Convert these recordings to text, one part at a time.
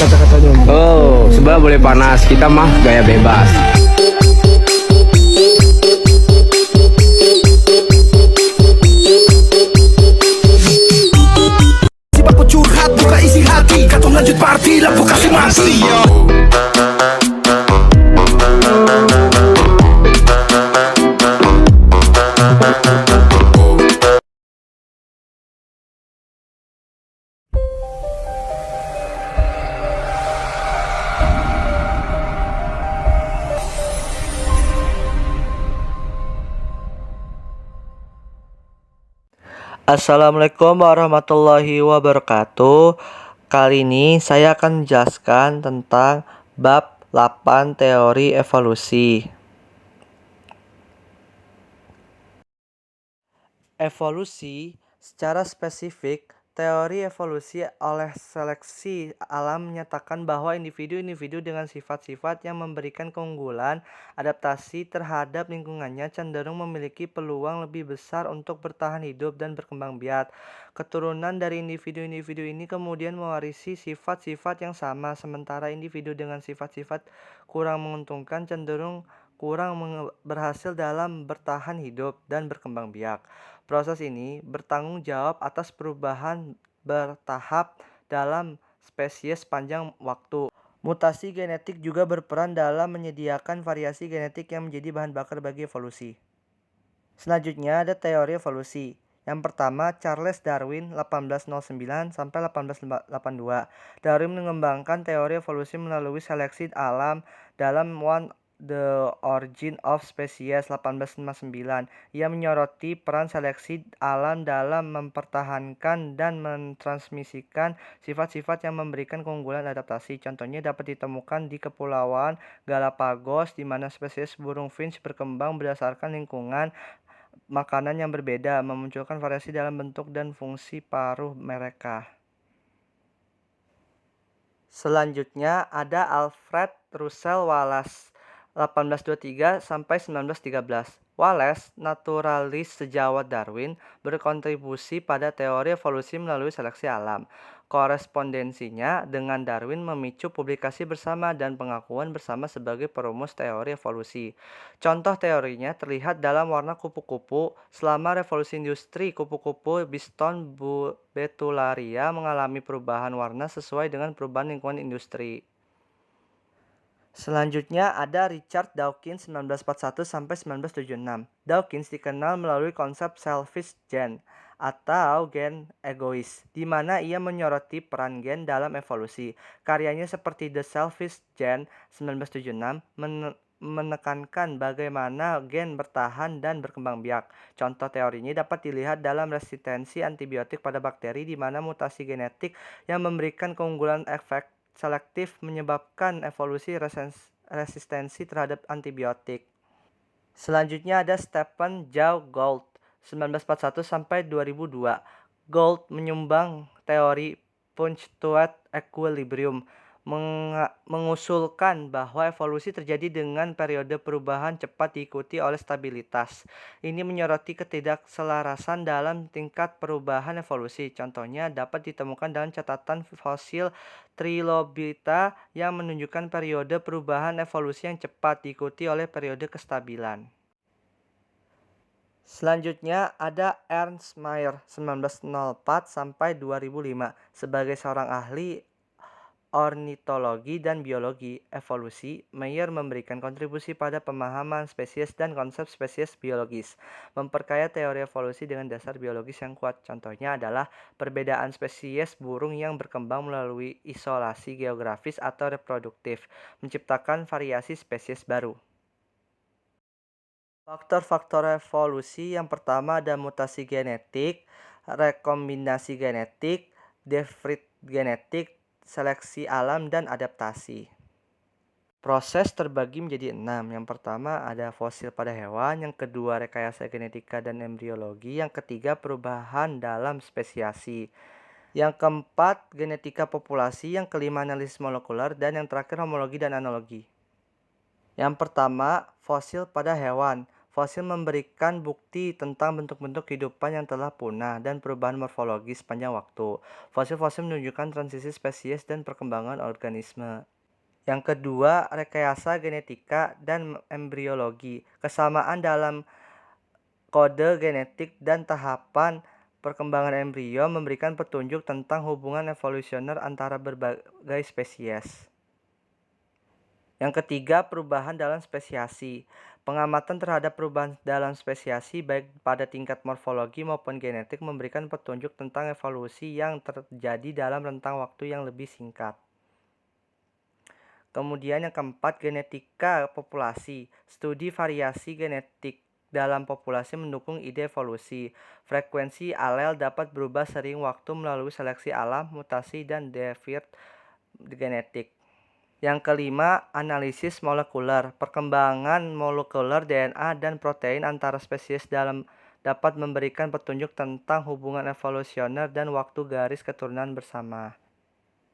kata-katanya. Oh, sebelah boleh panas, kita mah gaya bebas. Sibak curhat, buka isi hati, katong lanjut party, lampu kasih mati. Assalamualaikum warahmatullahi wabarakatuh. Kali ini saya akan menjelaskan tentang bab 8 teori evolusi. Evolusi secara spesifik, teori evolusi oleh seleksi alam menyatakan bahwa individu-individu dengan sifat-sifat yang memberikan keunggulan adaptasi terhadap lingkungannya cenderung memiliki peluang lebih besar untuk bertahan hidup dan berkembang biak. Keturunan dari individu-individu ini kemudian mewarisi sifat-sifat yang sama, sementara individu dengan sifat-sifat kurang menguntungkan cenderung kurang berhasil dalam bertahan hidup dan berkembang biak. Proses ini bertanggung jawab atas perubahan bertahap dalam spesies sepanjang waktu. Mutasi genetik juga berperan dalam menyediakan variasi genetik yang menjadi bahan bakar bagi evolusi. Selanjutnya ada teori evolusi. Yang pertama, Charles Darwin 1809 sampai 1882. Darwin mengembangkan teori evolusi melalui seleksi alam dalam The Origin of Species 1859. Ia menyoroti peran seleksi alam dalam mempertahankan dan mentransmisikan sifat-sifat yang memberikan keunggulan adaptasi. Contohnya dapat ditemukan di Kepulauan Galapagos, di mana spesies burung finch berkembang berdasarkan lingkungan makanan yang berbeda, memunculkan variasi dalam bentuk dan fungsi paruh mereka. Selanjutnya ada Alfred Russel Wallace 1823 sampai 1913. Wallace, naturalis sejawat Darwin, berkontribusi pada teori evolusi melalui seleksi alam. Korespondensinya dengan Darwin memicu publikasi bersama dan pengakuan bersama sebagai perumus teori evolusi. Contoh teorinya terlihat dalam warna kupu-kupu. Selama revolusi industri, kupu-kupu Biston betularia mengalami perubahan warna sesuai dengan perubahan lingkungan industri. Selanjutnya ada Richard Dawkins 1941 sampai 1976. Dawkins dikenal melalui konsep selfish gene atau gen egois, di mana ia menyoroti peran gen dalam evolusi. Karyanya seperti The Selfish Gene 1976 menekankan bagaimana gen bertahan dan berkembang biak. Contoh teorinya dapat dilihat dalam resistensi antibiotik pada bakteri, di mana mutasi genetik yang memberikan keunggulan efek selektif menyebabkan evolusi resistensi terhadap antibiotik. Selanjutnya ada Stephen Jay Gould 1941 sampai 2002. Gould menyumbang teori punctuate equilibrium, mengusulkan bahwa evolusi terjadi dengan periode perubahan cepat diikuti oleh stabilitas. Ini menyoroti ketidakselarasan dalam tingkat perubahan evolusi. Contohnya dapat ditemukan dalam catatan fosil Trilobita yang menunjukkan periode perubahan evolusi yang cepat diikuti oleh periode kestabilan. Selanjutnya ada Ernst Mayr 1904 sampai 2005. Sebagai seorang ahli ornitologi dan biologi evolusi, Mayr memberikan kontribusi pada pemahaman spesies dan konsep spesies biologis, memperkaya teori evolusi dengan dasar biologis yang kuat. Contohnya adalah perbedaan spesies burung yang berkembang melalui isolasi geografis atau reproduktif, menciptakan variasi spesies baru. Faktor-faktor evolusi yang pertama ada mutasi genetik, rekombinasi genetik, different genetik, seleksi alam, dan adaptasi. Proses terbagi menjadi 6. Yang pertama ada fosil pada hewan, yang kedua rekayasa genetika dan embriologi, yang ketiga perubahan dalam spesiasi, yang keempat genetika populasi, yang kelima analisis molekuler, dan yang terakhir homologi dan analogi. Yang pertama, fosil pada hewan. Fosil memberikan bukti tentang bentuk-bentuk kehidupan yang telah punah dan perubahan morfologis sepanjang waktu. Fosil-fosil menunjukkan transisi spesies dan perkembangan organisme. Yang kedua, rekayasa genetika dan embriologi. Kesamaan dalam kode genetik dan tahapan perkembangan embrio memberikan petunjuk tentang hubungan evolusioner antara berbagai spesies. Yang ketiga, perubahan dalam spesiasi. Pengamatan terhadap perubahan dalam spesiasi baik pada tingkat morfologi maupun genetik memberikan petunjuk tentang evolusi yang terjadi dalam rentang waktu yang lebih singkat. Kemudian yang keempat, genetika populasi. Studi variasi genetik dalam populasi mendukung ide evolusi. Frekuensi alel dapat berubah sering waktu melalui seleksi alam, mutasi, dan divert genetik. Yang kelima, analisis molekuler. Perkembangan molekuler DNA dan protein antara spesies dapat memberikan petunjuk tentang hubungan evolusioner dan waktu garis keturunan bersama.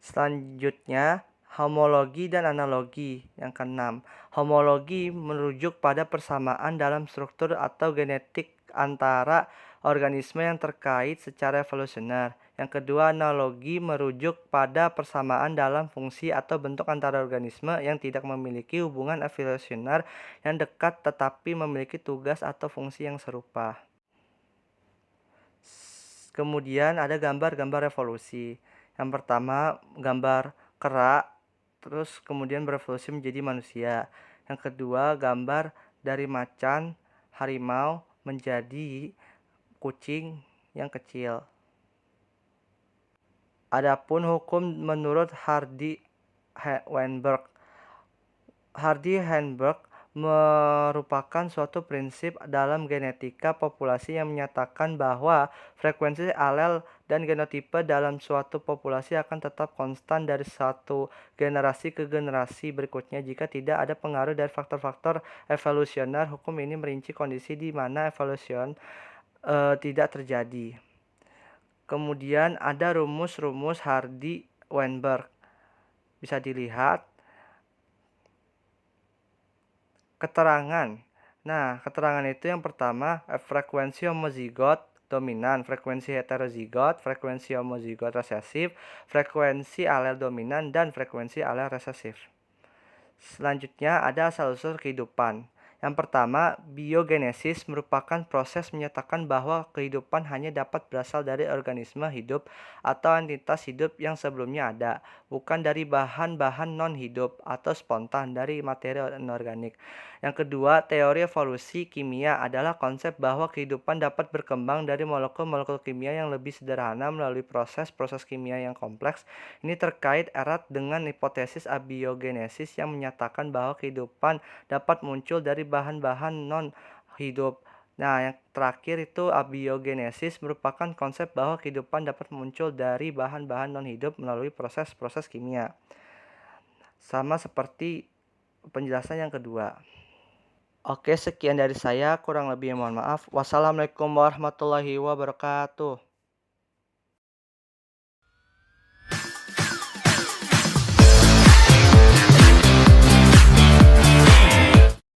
Selanjutnya, homologi dan analogi. Yang keenam, homologi merujuk pada persamaan dalam struktur atau genetik antara organisme yang terkait secara evolusioner. Yang kedua, analogi merujuk pada persamaan dalam fungsi atau bentuk antara organisme yang tidak memiliki hubungan evolusioner yang dekat tetapi memiliki tugas atau fungsi yang serupa. Kemudian ada gambar-gambar evolusi. Yang pertama, gambar kera, terus kemudian berevolusi menjadi manusia. Yang kedua, gambar dari macan harimau menjadi kucing yang kecil. Adapun hukum menurut Hardy Weinberg. Hardy Weinberg merupakan suatu prinsip dalam genetika populasi yang menyatakan bahwa frekuensi alel dan genotipe dalam suatu populasi akan tetap konstan dari satu generasi ke generasi berikutnya jika tidak ada pengaruh dari faktor-faktor evolusioner. Hukum ini merinci kondisi di mana evolusi tidak terjadi. Kemudian ada rumus-rumus Hardy Weinberg. Bisa dilihat keterangan. Nah, keterangan itu yang pertama, frekuensi homozigot dominan, frekuensi heterozigot, frekuensi homozigot resesif, frekuensi alel dominan, dan frekuensi alel resesif. Selanjutnya ada asal-usul kehidupan. Yang pertama, biogenesis merupakan proses menyatakan bahwa kehidupan hanya dapat berasal dari organisme hidup atau entitas hidup yang sebelumnya ada, bukan dari bahan-bahan non-hidup atau spontan dari materi anorganik. Yang kedua, teori evolusi kimia adalah konsep bahwa kehidupan dapat berkembang dari molekul-molekul kimia yang lebih sederhana melalui proses-proses kimia yang kompleks. Ini terkait erat dengan hipotesis abiogenesis yang menyatakan bahwa kehidupan dapat muncul dari bahan-bahan non-hidup. Nah, yang terakhir itu abiogenesis merupakan konsep bahwa kehidupan dapat muncul dari bahan-bahan non-hidup melalui proses-proses kimia. Sama seperti penjelasan yang kedua. Oke, sekian dari saya. Kurang lebih mohon maaf. Wassalamualaikum warahmatullahi wabarakatuh.